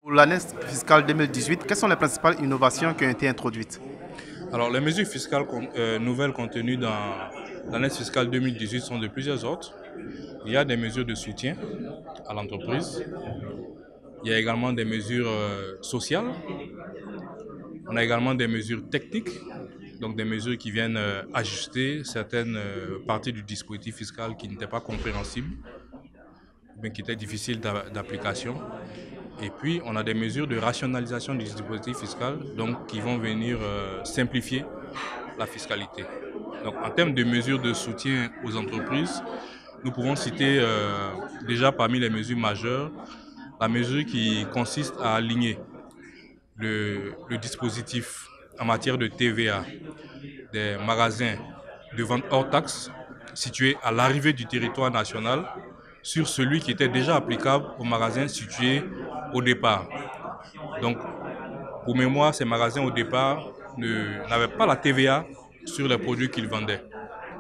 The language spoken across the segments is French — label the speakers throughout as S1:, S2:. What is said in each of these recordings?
S1: Pour l'année fiscale 2018, quelles sont les principales innovations qui ont été introduites?
S2: Alors, les mesures fiscales nouvelles contenues dans l'année fiscale 2018 sont de plusieurs ordres. Il y a des mesures de soutien à l'entreprise. Il y a également des mesures sociales. On a également des mesures techniques, donc des mesures qui viennent ajuster certaines parties du dispositif fiscal qui n'étaient pas compréhensibles, mais qui étaient difficiles d'application. Et puis, on a des mesures de rationalisation du dispositif fiscal, donc qui vont venir simplifier la fiscalité. Donc, en termes de mesures de soutien aux entreprises, nous pouvons citer déjà parmi les mesures majeures la mesure qui consiste à aligner le dispositif en matière de TVA des magasins de vente hors taxe situés à l'arrivée du territoire national sur celui qui était déjà applicable aux magasins situés au départ. Donc, pour mémoire, ces magasins au départ n'avaient pas la TVA sur les produits qu'ils vendaient.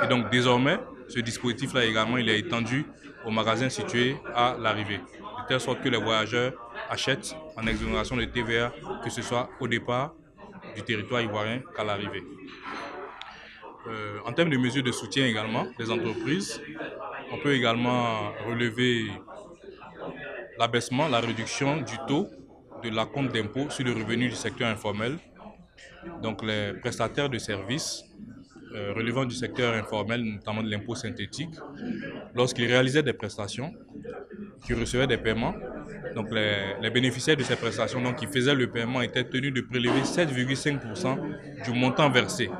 S2: Et donc désormais, ce dispositif-là également, il est étendu aux magasins situés à l'arrivée, de telle sorte que les voyageurs achètent en exonération de TVA, que ce soit au départ du territoire ivoirien qu'à l'arrivée. En termes de mesures de soutien également des entreprises, on peut également relever l'abaissement, la réduction du taux de l'acompte d'impôt sur le revenu du secteur informel. Donc les prestataires de services relevant du secteur informel, notamment de l'impôt synthétique, lorsqu'ils réalisaient des prestations, qui recevaient des paiements, donc les bénéficiaires de ces prestations donc, qui faisaient le paiement étaient tenus de prélever 7,5% du montant versé.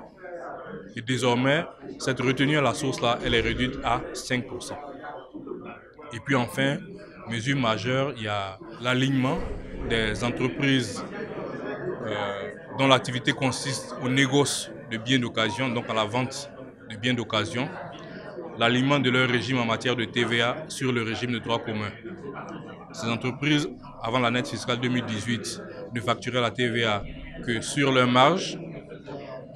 S2: Et désormais, cette retenue à la source-là, elle est réduite à 5%. Et puis enfin, mesure majeure, il y a l'alignement des entreprises dont l'activité consiste au négoce de biens d'occasion, donc à la vente de biens d'occasion, l'alignement de leur régime en matière de TVA sur le régime de droit commun. Ces entreprises, avant l'année fiscale 2018, ne facturaient la TVA que sur leur marge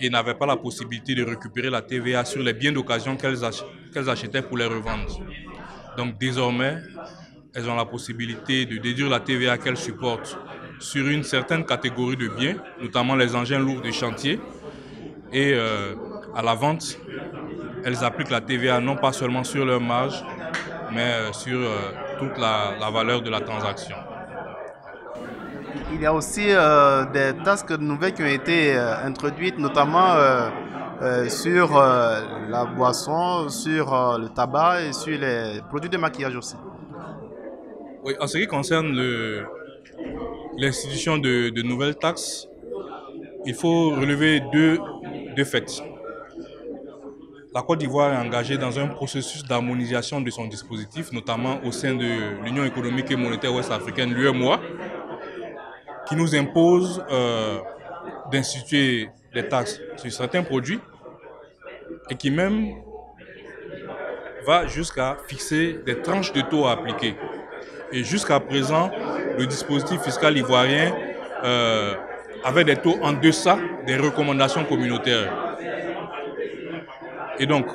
S2: et n'avaient pas la possibilité de récupérer la TVA sur les biens d'occasion qu'elles achetaient pour les revendre. Donc désormais, elles ont la possibilité de déduire la TVA qu'elles supportent sur une certaine catégorie de biens, notamment les engins lourds de chantier. Et à la vente, elles appliquent la TVA non pas seulement sur leur marge, mais sur toute la valeur de la transaction.
S1: Il y a aussi des tasks nouvelles qui ont été introduites, notamment sur la boisson, sur le tabac et sur les produits de maquillage aussi.
S2: Oui, en ce qui concerne l'institution de nouvelles taxes, il faut relever deux faits. La Côte d'Ivoire est engagée dans un processus d'harmonisation de son dispositif, notamment au sein de l'Union économique et monétaire ouest-africaine, l'UEMOA, qui nous impose d'instituer des taxes sur certains produits et qui même va jusqu'à fixer des tranches de taux à appliquer. Et jusqu'à présent, le dispositif fiscal ivoirien avait des taux en deçà des recommandations communautaires. Et donc,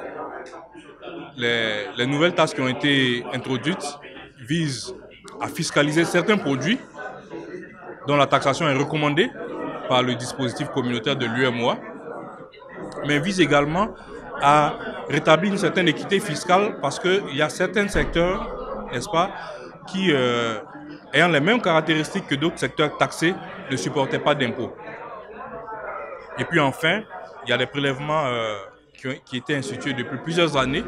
S2: les nouvelles taxes qui ont été introduites visent à fiscaliser certains produits dont la taxation est recommandée par le dispositif communautaire de l'UEMOA, mais visent également à rétablir une certaine équité fiscale parce qu'il y a certains secteurs, n'est-ce pas, qui, ayant les mêmes caractéristiques que d'autres secteurs taxés, ne supportaient pas d'impôts. Et puis enfin, il y a des prélèvements qui étaient institués depuis plusieurs années,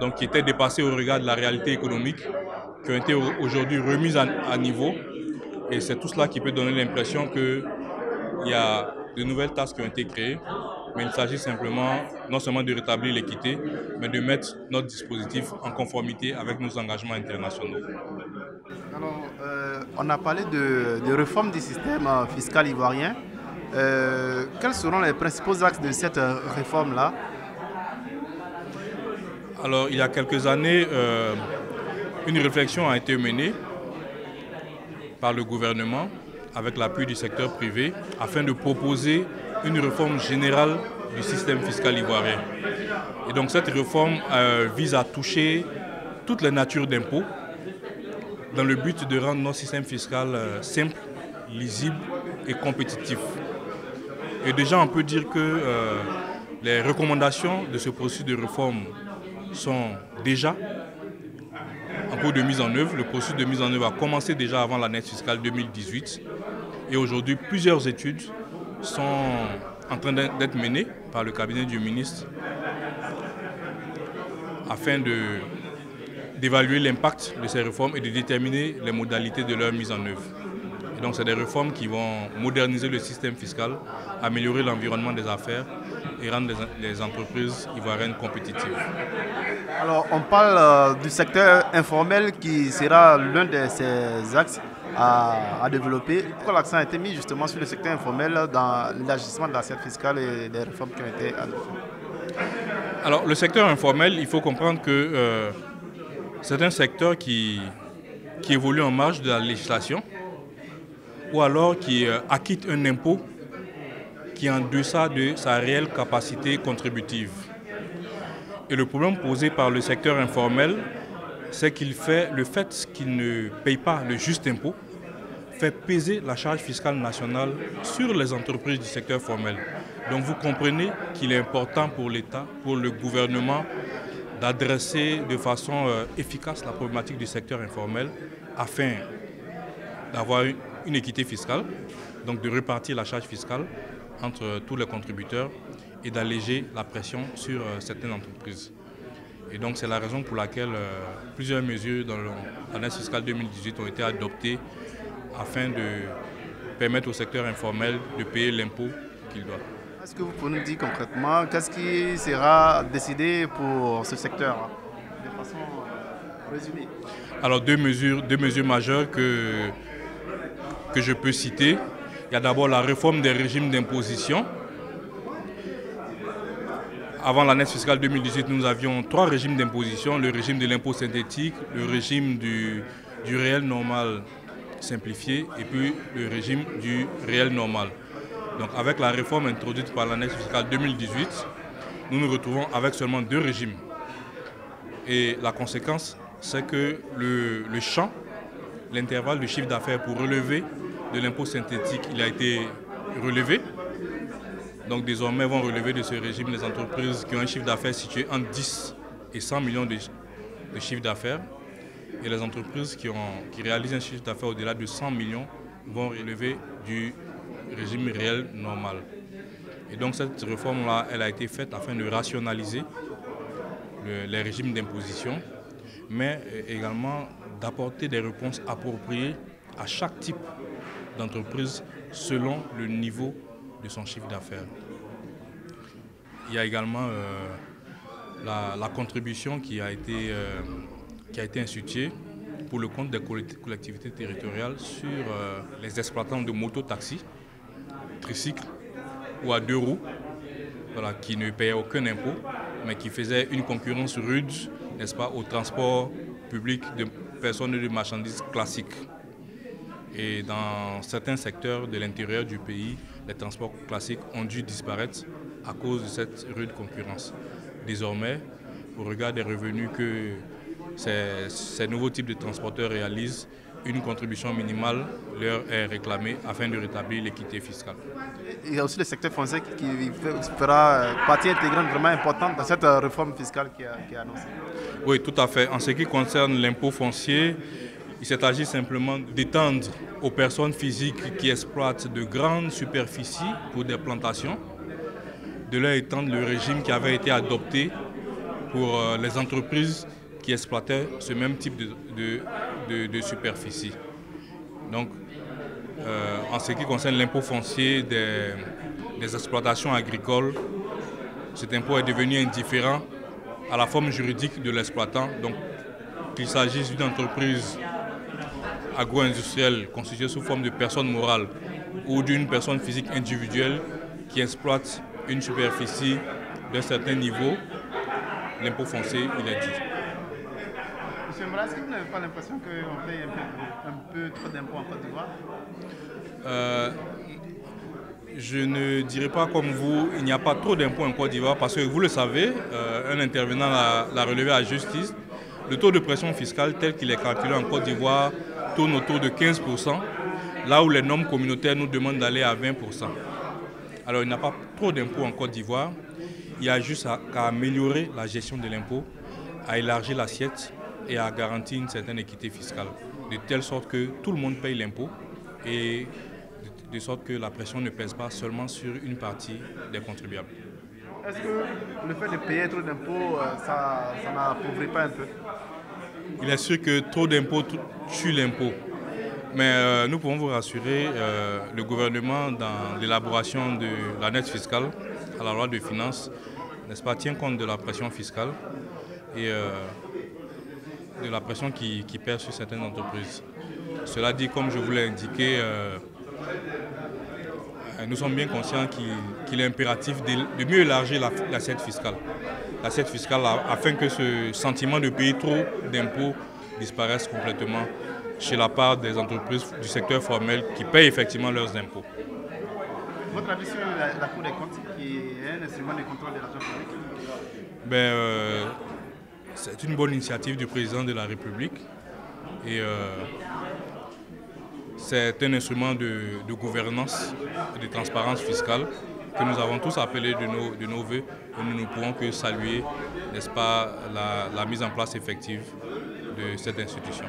S2: donc qui étaient dépassés au regard de la réalité économique, qui ont été aujourd'hui remises à niveau. Et c'est tout cela qui peut donner l'impression qu'il y a de nouvelles tâches qui ont été créées, mais il s'agit simplement non seulement de rétablir l'équité, mais de mettre notre dispositif en conformité avec nos engagements internationaux.
S1: Alors, on a parlé de réforme du système fiscal ivoirien. Quels seront les principaux axes de cette réforme-là?
S2: Alors, il y a quelques années, une réflexion a été menée par le gouvernement avec l'appui du secteur privé afin de proposer une réforme générale du système fiscal ivoirien. Et donc cette réforme vise à toucher toutes les natures d'impôts dans le but de rendre notre système fiscal simple lisible et compétitif. Et déjà, on peut dire que les recommandations de ce processus de réforme sont déjà en cours de mise en œuvre. Le processus de mise en œuvre a commencé déjà avant l'année fiscale 2018. Et aujourd'hui, plusieurs études sont en train d'être menées par le cabinet du ministre afin d'évaluer l'impact de ces réformes et de déterminer les modalités de leur mise en œuvre. Et donc, c'est des réformes qui vont moderniser le système fiscal, améliorer l'environnement des affaires et rendre les entreprises ivoiriennes compétitives.
S1: Alors, on parle du secteur informel qui sera l'un de ces axes à développer. Pourquoi l'accent a été mis justement sur le secteur informel dans l'agissement de l'assiette fiscale et des réformes qui ont été adoptées?
S2: Alors, le secteur informel, il faut comprendre que c'est un secteur qui évolue en marge de la législation ou alors qui acquitte un impôt qui est en deçà de sa réelle capacité contributive. Et le problème posé par le secteur informel, c'est qu'il fait le fait qu'il ne paye pas le juste impôt, fait peser la charge fiscale nationale sur les entreprises du secteur formel. Donc vous comprenez qu'il est important pour l'État, pour le gouvernement, d'adresser de façon efficace la problématique du secteur informel afin d'avoir une équité fiscale, donc de répartir la charge fiscale entre tous les contributeurs et d'alléger la pression sur certaines entreprises. Et donc c'est la raison pour laquelle plusieurs mesures dans l'année fiscale 2018 ont été adoptées afin de permettre au secteur informel de payer l'impôt qu'il doit.
S1: Est-ce que vous pouvez nous dire concrètement qu'est-ce qui sera décidé pour ce secteur de façon résumée?
S2: Alors deux mesures majeures que je peux citer. Il y a d'abord la réforme des régimes d'imposition. Avant l'année fiscale 2018, nous avions 3 régimes d'imposition, le régime de l'impôt synthétique, le régime du réel normal simplifié et puis le régime du réel normal. Donc avec la réforme introduite par l'année fiscale 2018, nous nous retrouvons avec seulement 2 régimes. Et la conséquence, c'est que le champ, l'intervalle de chiffre d'affaires pour relever de l'impôt synthétique, il a été relevé. Donc désormais vont relever de ce régime les entreprises qui ont un chiffre d'affaires situé entre 10 et 100 millions de chiffre d'affaires. Et les entreprises qui réalisent un chiffre d'affaires au-delà de 100 millions vont relever du régime réel normal. Et donc cette réforme-là, elle a été faite afin de rationaliser les régimes d'imposition, mais également d'apporter des réponses appropriées à chaque type d'entreprise selon le niveau de son chiffre d'affaires. Il y a également la contribution qui a été instituée pour le compte des collectivités territoriales sur les exploitants de mototaxis, tricycles ou à 2 roues, voilà, qui ne payaient aucun impôt, mais qui faisaient une concurrence rude, n'est-ce pas, au transport public de personnes et de marchandises classiques. Et dans certains secteurs de l'intérieur du pays, les transports classiques ont dû disparaître à cause de cette rude concurrence. Désormais, au regard des revenus que ces nouveaux types de transporteurs réalisent, une contribution minimale leur est réclamée afin de rétablir l'équité fiscale.
S1: Il y a aussi le secteur foncier qui fera partie intégrante vraiment importante dans cette réforme fiscale qui est annoncée.
S2: Oui, tout à fait. En ce qui concerne l'impôt foncier, il s'agit simplement d'étendre aux personnes physiques qui exploitent de grandes superficies pour des plantations, de leur étendre le régime qui avait été adopté pour les entreprises qui exploitaient ce même type de superficie. Donc, en ce qui concerne l'impôt foncier des exploitations agricoles, cet impôt est devenu indifférent à la forme juridique de l'exploitant. Donc, qu'il s'agisse d'une entreprise agro-industrielle constituée sous forme de personne morale ou d'une personne physique individuelle qui exploite une superficie d'un certain niveau, l'impôt foncier, il est dû.
S1: Monsieur Mbala, est-ce que vous n'avez pas l'impression qu'on paye un peu trop d'impôts en Côte d'Ivoire?
S2: Je ne dirais pas comme vous, il n'y a pas trop d'impôts en Côte d'Ivoire parce que vous le savez, un intervenant l'a relevé à justice. Le taux de pression fiscale tel qu'il est calculé en Côte d'Ivoire tourne autour de 15%. là où les normes communautaires nous demandent d'aller à 20%. Alors, il n'y a pas trop d'impôts en Côte d'Ivoire. Il y a juste qu'à améliorer la gestion de l'impôt, à élargir l'assiette et à garantir une certaine équité fiscale, de telle sorte que tout le monde paye l'impôt et de sorte que la pression ne pèse pas seulement sur une partie des contribuables.
S1: Est-ce que le fait de payer trop d'impôts, ça n'appauvrit pas un peu?
S2: Il est sûr que trop d'impôts tue l'impôt. Mais nous pouvons vous rassurer, le gouvernement, dans l'élaboration de l'annexe fiscale à la loi de finances, n'est-ce pas, tient compte de la pression fiscale et de la pression qui pèse sur certaines entreprises. Cela dit, comme je vous l'ai indiqué, nous sommes bien conscients qu'il est impératif de mieux élargir l'assiette fiscale. L'assiette fiscale afin que ce sentiment de payer trop d'impôts disparaisse complètement chez la part des entreprises du secteur formel qui payent effectivement leurs impôts.
S1: Votre avis sur la Cour des comptes, qui est un instrument de contrôle de l'argent public?
S2: C'est une bonne initiative du président de la République et c'est un instrument de gouvernance et de transparence fiscale que nous avons tous appelé de nos voeux et nous ne pouvons que saluer, n'est-ce pas, la mise en place effective de cette institution.